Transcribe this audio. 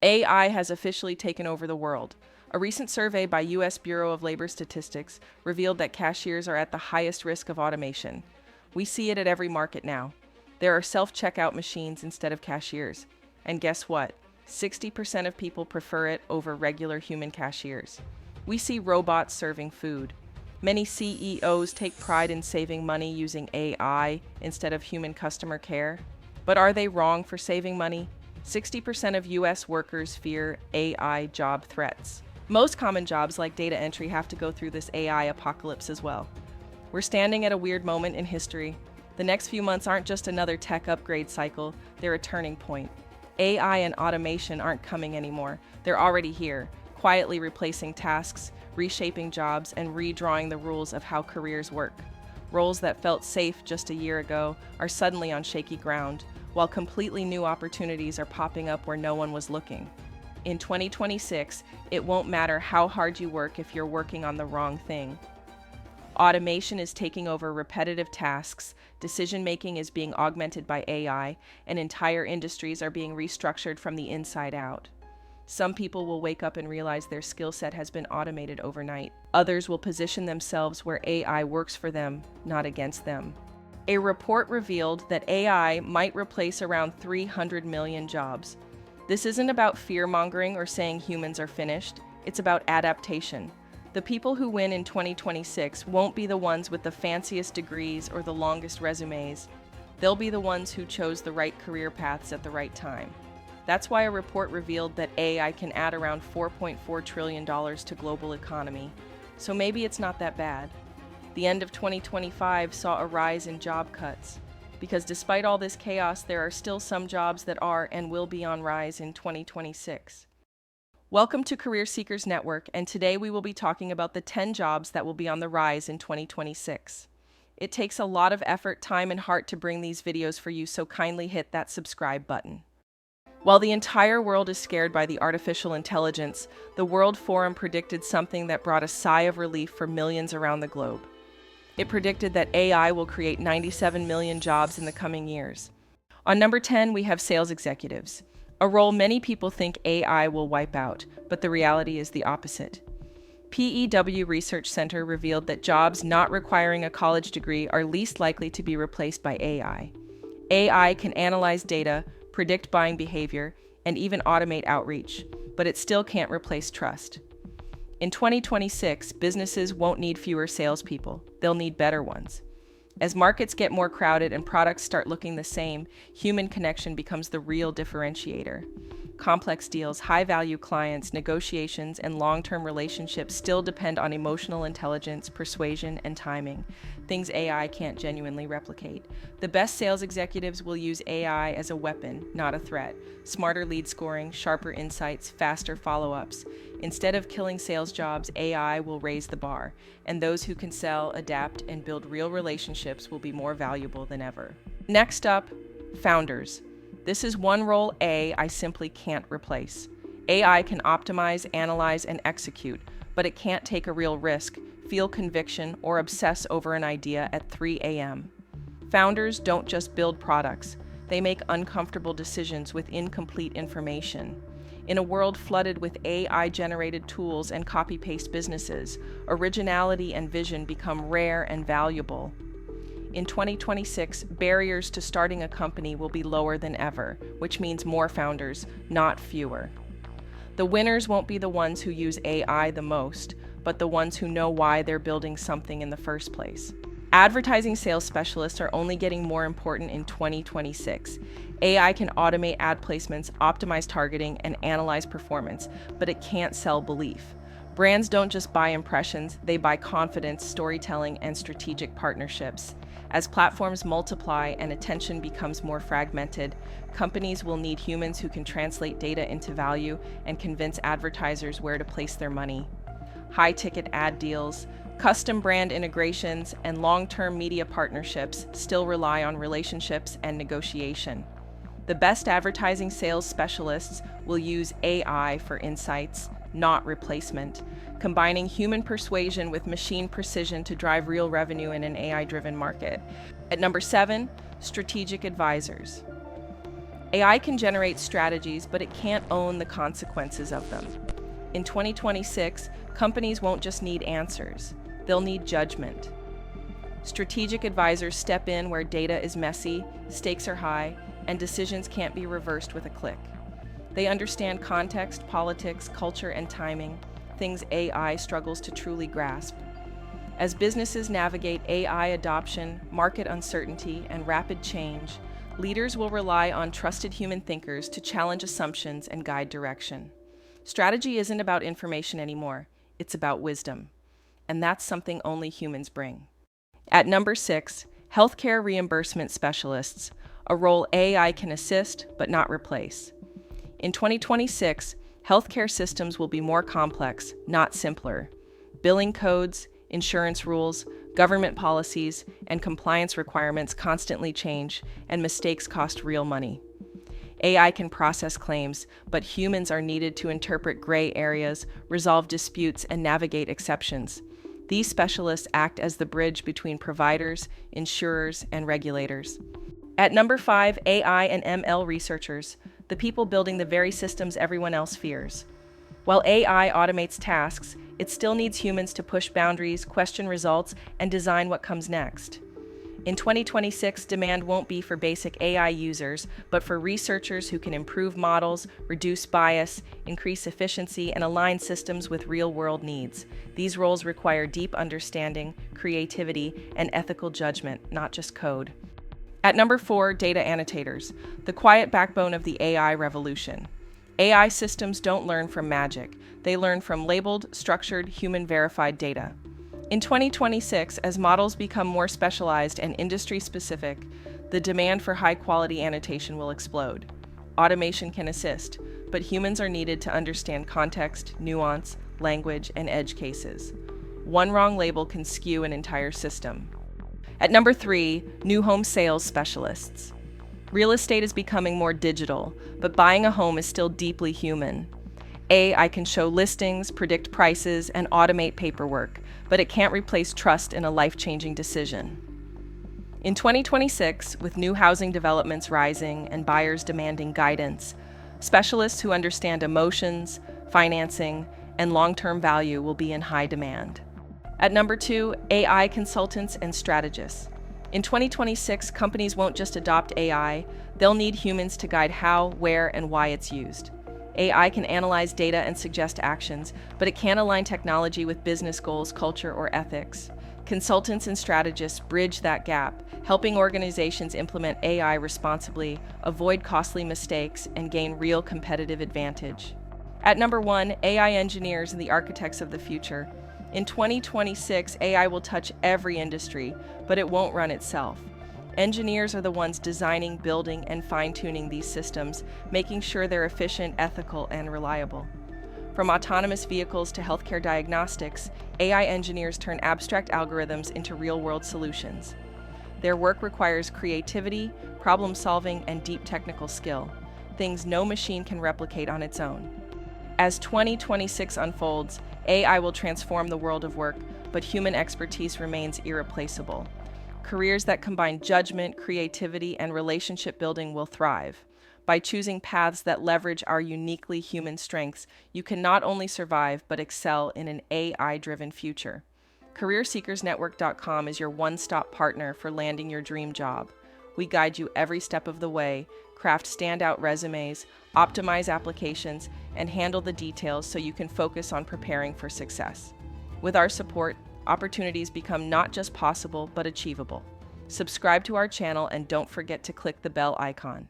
AI has officially taken over the world. A recent survey by U.S. Bureau of Labor Statistics revealed that cashiers are at the highest risk of automation. We see it at every market now. There are self-checkout machines instead of cashiers. And guess what? 60% of people prefer it over regular human cashiers. We see robots serving food. Many CEOs take pride in saving money using AI instead of human customer care. But are they wrong for saving money? 60% of US workers fear AI job threats. Most common jobs like data entry have to go through this AI apocalypse as well. We're standing at a weird moment in history. The next few months aren't just another tech upgrade cycle, they're a turning point. AI and automation aren't coming anymore. They're already here, quietly replacing tasks, reshaping jobs, and redrawing the rules of how careers work. Roles that felt safe just a year ago are suddenly on shaky ground, while completely new opportunities are popping up where no one was looking. In 2026, it won't matter how hard you work if you're working on the wrong thing. Automation is taking over repetitive tasks, decision-making is being augmented by AI, and entire industries are being restructured from the inside out. Some people will wake up and realize their skill set has been automated overnight. Others will position themselves where AI works for them, not against them. A report revealed that AI might replace around 300 million jobs. This isn't about fear-mongering or saying humans are finished, it's about adaptation. The people who win in 2026 won't be the ones with the fanciest degrees or the longest resumes. They'll be the ones who chose the right career paths at the right time. That's why a report revealed that AI can add around $4.4 trillion to global economy. So maybe it's not that bad. The end of 2025 saw a rise in job cuts, because despite all this chaos, there are still some jobs that are and will be on rise in 2026. Welcome to Career Seekers Network, and today we will be talking about the 10 jobs that will be on the rise in 2026. It takes a lot of effort, time, and heart to bring these videos for you, so kindly hit that subscribe button. While the entire world is scared by the artificial intelligence, the World Forum predicted something that brought a sigh of relief for millions around the globe. It predicted that AI will create 97 million jobs in the coming years. On number 10, we have sales executives, a role many people think AI will wipe out, but the reality is the opposite. PEW Research Center revealed that jobs not requiring a college degree are least likely to be replaced by AI. AI can analyze data, predict buying behavior, and even automate outreach, but it still can't replace trust. In 2026, businesses won't need fewer salespeople, they'll need better ones. As markets get more crowded and products start looking the same, human connection becomes the real differentiator. Complex deals, high-value clients, negotiations, and long-term relationships still depend on emotional intelligence, persuasion, and timing, things AI can't genuinely replicate. The best sales executives will use AI as a weapon, not a threat. Smarter lead scoring, sharper insights, faster follow-ups. Instead of killing sales jobs, AI will raise the bar, and those who can sell, adapt, and build real relationships will be more valuable than ever. Next up, founders. This is one role I simply can't replace. AI can optimize, analyze, and execute, but it can't take a real risk, feel conviction, or obsess over an idea at 3 a.m. Founders don't just build products, they make uncomfortable decisions with incomplete information. In a world flooded with AI-generated tools and copy-paste businesses, originality and vision become rare and valuable. In 2026, barriers to starting a company will be lower than ever, which means more founders, not fewer. The winners won't be the ones who use AI the most, but the ones who know why they're building something in the first place. Advertising sales specialists are only getting more important in 2026. AI can automate ad placements, optimize targeting, and analyze performance, but it can't sell belief. Brands don't just buy impressions, they buy confidence, storytelling, and strategic partnerships. As platforms multiply and attention becomes more fragmented, companies will need humans who can translate data into value and convince advertisers where to place their money. High-ticket ad deals, custom brand integrations, and long-term media partnerships still rely on relationships and negotiation. The best advertising sales specialists will use AI for insights, not replacement, combining human persuasion with machine precision to drive real revenue in an AI-driven market. At number 7, strategic advisors. AI can generate strategies, but it can't own the consequences of them. In 2026, companies won't just need answers, they'll need judgment. Strategic advisors step in where data is messy, stakes are high, and decisions can't be reversed with a click. They understand context, politics, culture, and timing, things AI struggles to truly grasp. As businesses navigate AI adoption, market uncertainty, and rapid change, leaders will rely on trusted human thinkers to challenge assumptions and guide direction. Strategy isn't about information anymore, it's about wisdom. And that's something only humans bring. At number 6, healthcare reimbursement specialists, a role AI can assist but not replace. In 2026, healthcare systems will be more complex, not simpler. Billing codes, insurance rules, government policies, and compliance requirements constantly change, and mistakes cost real money. AI can process claims, but humans are needed to interpret gray areas, resolve disputes, and navigate exceptions. These specialists act as the bridge between providers, insurers, and regulators. At number 5, AI and ML researchers, the people building the very systems everyone else fears. While AI automates tasks, it still needs humans to push boundaries, question results, and design what comes next. In 2026, demand won't be for basic AI users, but for researchers who can improve models, reduce bias, increase efficiency, and align systems with real-world needs. These roles require deep understanding, creativity, and ethical judgment, not just code. At number 4, data annotators, the quiet backbone of the AI revolution. AI systems don't learn from magic. They learn from labeled, structured, human-verified data. In 2026, as models become more specialized and industry-specific, the demand for high-quality annotation will explode. Automation can assist, but humans are needed to understand context, nuance, language, and edge cases. One wrong label can skew an entire system. At number 3, new home sales specialists. Real estate is becoming more digital, but buying a home is still deeply human. AI can show listings, predict prices, and automate paperwork, but it can't replace trust in a life-changing decision. In 2026, with new housing developments rising and buyers demanding guidance, specialists who understand emotions, financing, and long-term value will be in high demand. At number 2, AI consultants and strategists. In 2026, companies won't just adopt AI, they'll need humans to guide how, where, and why it's used. AI can analyze data and suggest actions, but it can't align technology with business goals, culture, or ethics. Consultants and strategists bridge that gap, helping organizations implement AI responsibly, avoid costly mistakes, and gain real competitive advantage. At number 1, AI engineers and the architects of the future. In 2026, AI will touch every industry, but it won't run itself. Engineers are the ones designing, building, and fine-tuning these systems, making sure they're efficient, ethical, and reliable. From autonomous vehicles to healthcare diagnostics, AI engineers turn abstract algorithms into real-world solutions. Their work requires creativity, problem-solving, and deep technical skill, things no machine can replicate on its own. As 2026 unfolds, AI will transform the world of work, but human expertise remains irreplaceable. Careers that combine judgment, creativity, and relationship building will thrive. By choosing paths that leverage our uniquely human strengths, you can not only survive but excel in an AI-driven future. CareerSeekersNetwork.com is your one-stop partner for landing your dream job. We guide you every step of the way, craft standout resumes, optimize applications, and handle the details so you can focus on preparing for success. With our support, opportunities become not just possible but achievable. Subscribe to our channel and don't forget to click the bell icon.